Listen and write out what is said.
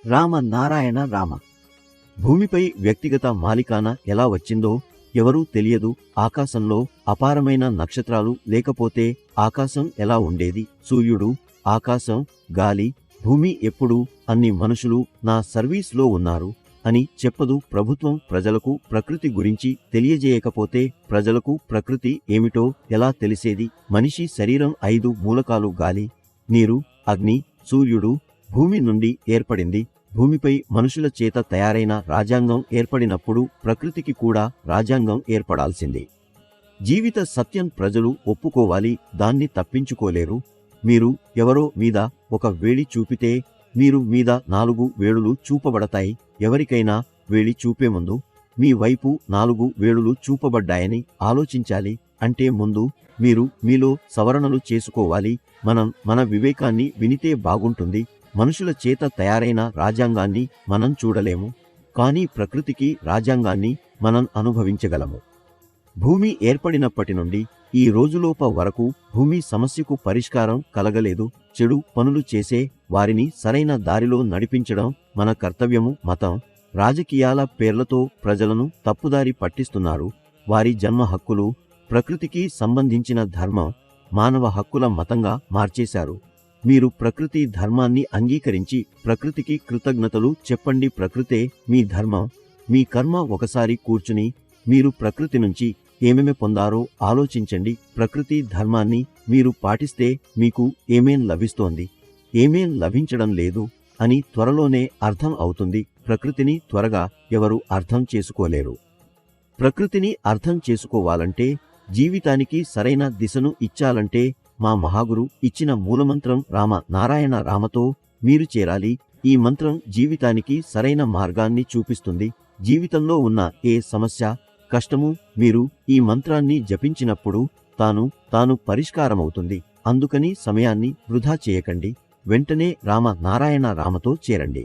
రామ నారాయణ రామ. భూమిపై వ్యక్తిగత మాలికాన ఎలా వచ్చిందో ఎవరూ తెలియదు. ఆకాశంలో అపారమైన నక్షత్రాలు లేకపోతే ఆకాశం ఎలా ఉండేది? సూర్యుడు, ఆకాశం, గాలి, భూమి ఎప్పుడు అన్ని మనుషులు నా సర్వీస్లో ఉన్నారు అని చెప్పదు ప్రభుత్వం. ప్రజలకు ప్రకృతి గురించి తెలియజేయకపోతే ప్రజలకు ప్రకృతి ఏమిటో ఎలా తెలిసేది? మనిషి శరీరం 5 మూలకాలు గాలి, నీరు, అగ్ని, సూర్యుడు, భూమి నుండి ఏర్పడింది. భూమిపై మనుషుల చేత తయారైన రాజ్యాంగం ఏర్పడినప్పుడు ప్రకృతికి కూడా రాజ్యాంగం ఏర్పడాల్సిందే. జీవిత సత్యం ప్రజలు ఒప్పుకోవాలి, దాన్ని తప్పించుకోలేరు. మీరు ఎవరో మీద ఒక వేడి చూపితే మీరు మీద 4 వేడులు చూపబడతాయి. ఎవరికైనా వేడి చూపే ముందు మీ వైపు 4 వేడులు చూపబడ్డాయని ఆలోచించాలి. అంటే ముందు మీరు మీలో సవరణలు చేసుకోవాలి. మనం మన వివేకాన్ని వినితే బాగుంటుంది. మనుషుల చేత తయారైన రాజ్యాంగాన్ని మనం చూడలేము, కానీ ప్రకృతికి రాజ్యాంగాన్ని మనం అనుభవించగలము. భూమి ఏర్పడినప్పటి నుండి ఈ రోజులోప వరకు భూమి సమస్యకు పరిష్కారం కలగలేదు. చెడు పనులు చేసే వారిని సరైన దారిలో నడిపించడం మన కర్తవ్యము. మతం, రాజకీయాల పేర్లతో ప్రజలను తప్పుదారి పట్టిస్తున్నారు. వారి జన్మ హక్కులు, ప్రకృతికి సంబంధించిన ధర్మం, మానవ హక్కుల మతంగా మార్చేశారు. మీరు ప్రకృతి ధర్మాన్ని అంగీకరించి ప్రకృతికి కృతజ్ఞతలు చెప్పండి. ప్రకృతే మీ ధర్మం, మీ కర్మ. ఒకసారి కూర్చుని మీరు ప్రకృతి నుంచి ఏమేమి పొందారో ఆలోచించండి. ప్రకృతి ధర్మాన్ని మీరు పాటిస్తే మీకు ఏమేం లభిస్తోంది, ఏమేం లభించడం లేదు అని త్వరలోనే అర్థం అవుతుంది. ప్రకృతిని త్వరగా ఎవరు అర్థం చేసుకోలేరు. ప్రకృతిని అర్థం చేసుకోవాలంటే, జీవితానికి సరైన దిశను ఇచ్చాలంటే మా మహాగురు ఇచ్చిన మూలమంత్రం రామ నారాయణ రామతో మీరు చేరాలి. ఈ మంత్రం జీవితానికి సరైన మార్గాన్ని చూపిస్తుంది. జీవితంలో ఉన్న ఏ సమస్య, కష్టము మీరు ఈ మంత్రాన్ని జపించినప్పుడు తాను పరిష్కారమవుతుంది. అందుకని సమయాన్ని వృధా చేయకండి. వెంటనే రామ నారాయణ రామతో చేరండి.